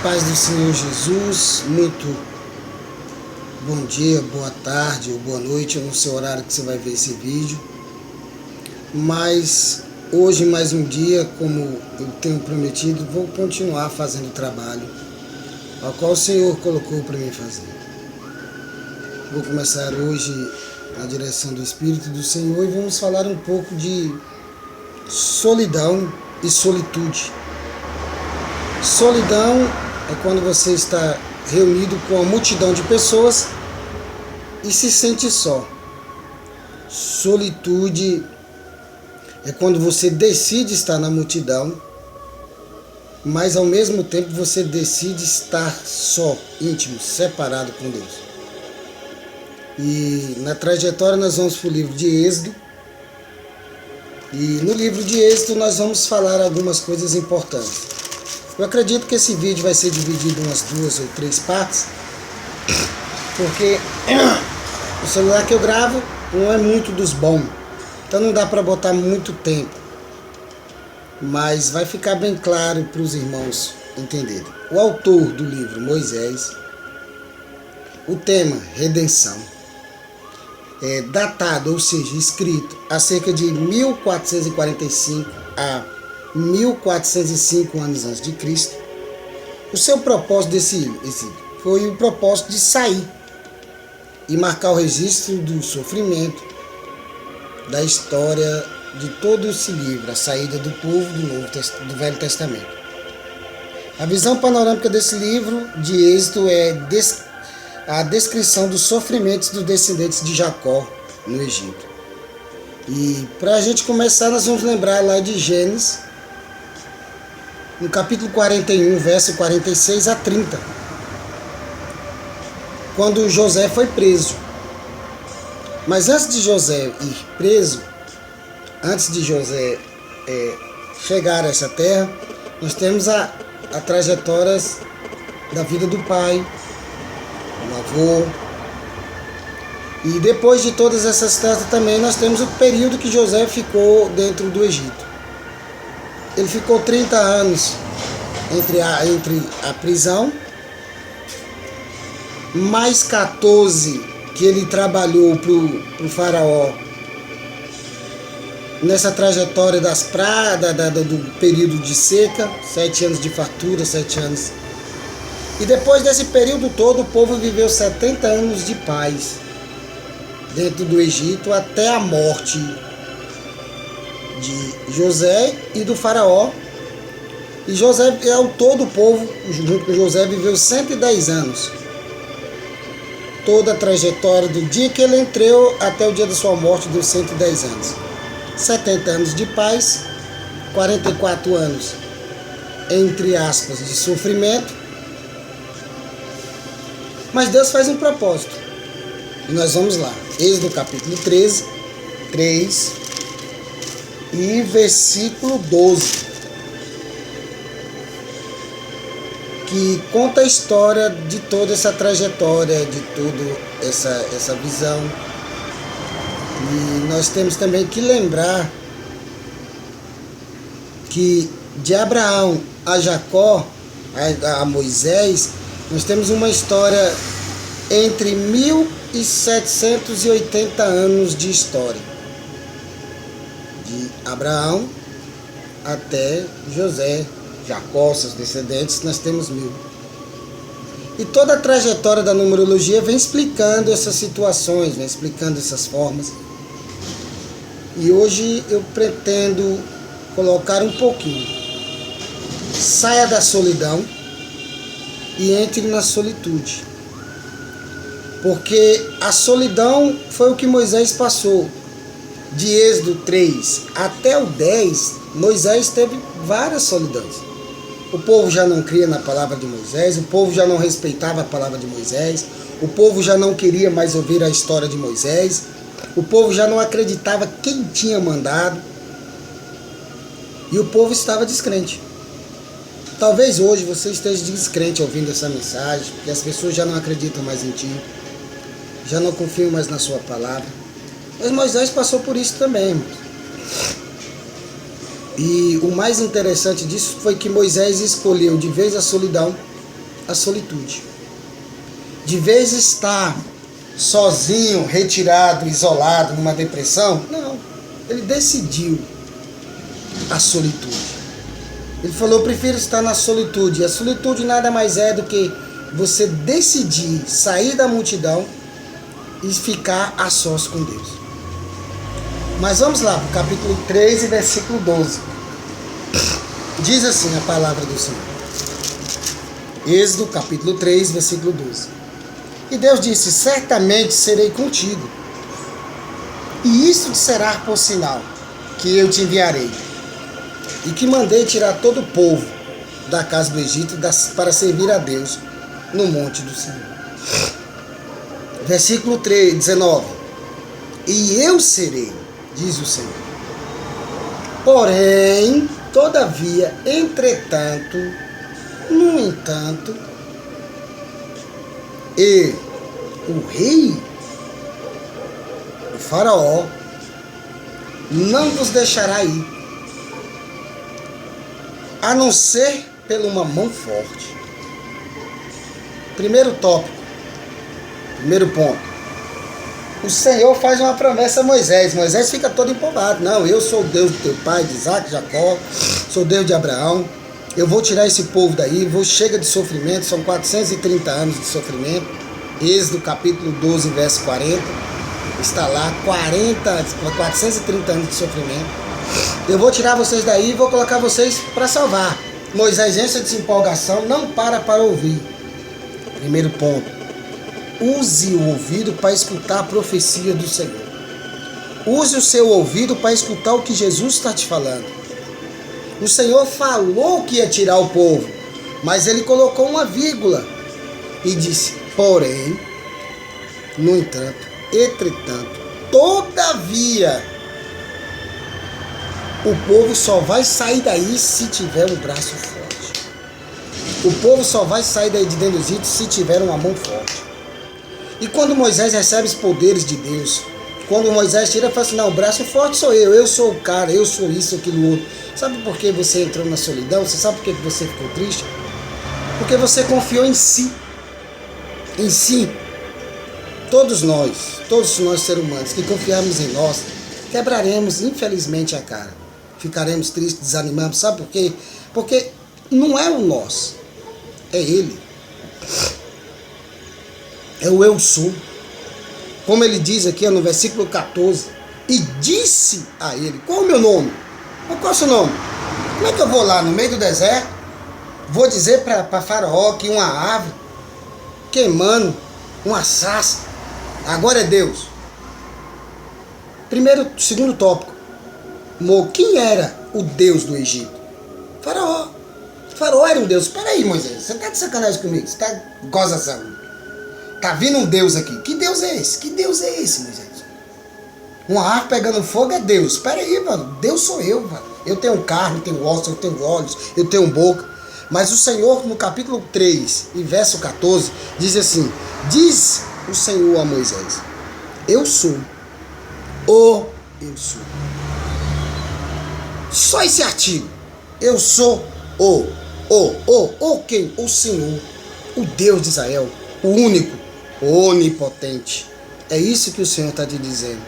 paz do Senhor Jesus, muito bom dia, boa tarde ou boa noite, eu não sei o horário que você vai ver esse vídeo, mas hoje mais um dia, como eu tenho prometido, vou continuar fazendo o trabalho ao qual o Senhor colocou para mim fazer. Vou começar hoje na direção do Espírito do Senhor e vamos falar um pouco de solidão e solitude. Solidão é quando você está reunido com uma multidão de pessoas e se sente só. Solitude é quando você decide estar na multidão, mas ao mesmo tempo você decide estar só, íntimo, separado com Deus. E na trajetória nós vamos para o livro de Êxodo. E no livro de Êxodo nós vamos falar algumas coisas importantes. Eu acredito que esse vídeo vai ser dividido em umas 2 ou 3 partes, porque o celular que eu gravo não é muito dos bons, então não dá para botar muito tempo, mas vai ficar bem claro para os irmãos entenderem. O autor do livro, Moisés, o tema, redenção, é datado, ou seja, escrito há cerca de 1445 a 1405 anos antes de Cristo. O seu propósito desse foi o propósito de sair e marcar o registro do sofrimento, da história de todo esse livro, a saída do povo do Velho Testamento. A visão panorâmica desse livro de Êxodo é a descrição dos sofrimentos dos descendentes de Jacó no Egito. E para a gente começar, nós vamos lembrar lá de Gênesis, no capítulo 41, verso 46 a 30, quando José foi preso. Mas antes de José ir preso, antes de José chegar a essa terra, nós temos a trajetória da vida do pai, do avô. E depois de todas essas tratas também nós temos o período que José ficou dentro do Egito. Ele ficou 30 anos entre a prisão, mais 14 que ele trabalhou para o faraó nessa trajetória das pragas, do período de seca, 7 anos de fartura, 7 anos. E depois desse período todo, o povo viveu 70 anos de paz dentro do Egito, até a morte de José e do faraó. E José, ao todo o povo, junto com José, viveu 110 anos. Toda a trajetória do dia que ele entrou até o dia da sua morte deu 110 anos. 70 anos de paz, 44 anos, entre aspas, de sofrimento. Mas Deus faz um propósito. E nós vamos lá. Êxodo capítulo 13, 3 e versículo 12. Que conta a história de toda essa trajetória, de toda essa visão. E nós temos também que lembrar que de Abraão a Jacó, a Moisés, nós temos uma história entre 1780 anos de história. De Abraão até José, Jacó, seus descendentes, nós temos 1000. E toda a trajetória da numerologia vem explicando essas situações, vem explicando essas formas. E hoje eu pretendo colocar um pouquinho. Saia da solidão e entre na solitude. Porque a solidão foi o que Moisés passou. De Êxodo 3 até o 10, Moisés teve várias solidões. O povo já não cria na palavra de Moisés, o povo já não respeitava a palavra de Moisés, o povo já não queria mais ouvir a história de Moisés, o povo já não acreditava quem tinha mandado, e o povo estava descrente. Talvez hoje você esteja descrente ouvindo essa mensagem, porque as pessoas já não acreditam mais em ti, já não confiam mais na sua palavra. Mas Moisés passou por isso também, irmãos. E o mais interessante disso foi que Moisés escolheu de vez a solidão a solitude. De vez estar sozinho, retirado, isolado, numa depressão, não. Ele decidiu a solitude. Ele falou, eu prefiro estar na solitude. E a solitude nada mais é do que você decidir sair da multidão e ficar a sós com Deus. Mas vamos lá, para o capítulo 3 e versículo 12. Diz assim a palavra do Senhor. Êxodo, capítulo 3, versículo 12. E Deus disse, certamente serei contigo. E isto te será por sinal, que eu te enviarei. E que mandei tirar todo o povo da casa do Egito para servir a Deus no monte do Senhor. Versículo 19. E eu serei, diz o Senhor. Porém, todavia, entretanto, no entanto, e o rei, o faraó, não vos deixará ir, a não ser pela uma mão forte. Primeiro tópico, primeiro ponto. O Senhor faz uma promessa a Moisés. Moisés fica todo empolgado. Não, eu sou o Deus do teu pai, de Isaac, Jacó, sou o Deus de Abraão. Eu vou tirar esse povo daí, chega de sofrimento, são 430 anos de sofrimento. Êxodo capítulo 12, verso 40. Está lá, 430 anos de sofrimento. Eu vou tirar vocês daí e vou colocar vocês para salvar. Moisés enche de empolgação, não para ouvir. Primeiro ponto. Use o ouvido para escutar a profecia do Senhor. Use o seu ouvido para escutar o que Jesus está te falando. O Senhor falou que ia tirar o povo, mas ele colocou uma vírgula e disse, porém, no entanto, entretanto, todavia, o povo só vai sair daí se tiver um braço forte. O povo só vai sair daí de dentro do Egito se tiver uma mão forte. E quando Moisés recebe os poderes de Deus, quando Moisés tira e fala assim, não, o braço forte sou eu sou o cara, eu sou isso, aquilo, outro. Sabe por que você entrou na solidão? Você sabe por que você ficou triste? Porque você confiou em si. Em si. Todos nós seres humanos que confiarmos em nós, quebraremos infelizmente a cara. Ficaremos tristes, desanimamos. Sabe por quê? Porque não é o nós, é Ele. É o eu sou. Como ele diz aqui no versículo 14. E disse a ele, qual é o meu nome? Qual é o seu nome? Como é que eu vou lá no meio do deserto? Vou dizer para Faraó que uma árvore queimando, uma sarça, agora é Deus. Segundo tópico. Quem era o Deus do Egito? Faraó. Faraó era um Deus. Espera aí, Moisés, você está de sacanagem comigo? Você está gozação. Tá vindo um Deus aqui. Que Deus é esse? Que Deus é esse, Moisés? Uma árvore pegando fogo é Deus. Espera aí, mano. Deus sou eu, mano. Eu tenho carne, eu tenho ossos, eu tenho olhos, eu tenho boca. Mas o Senhor, no capítulo 3 e verso 14, diz assim, diz o Senhor a Moisés, eu sou eu sou. Só esse artigo. Eu sou quem? O Senhor, o Deus de Israel, o único, onipotente. É isso que o Senhor está te dizendo.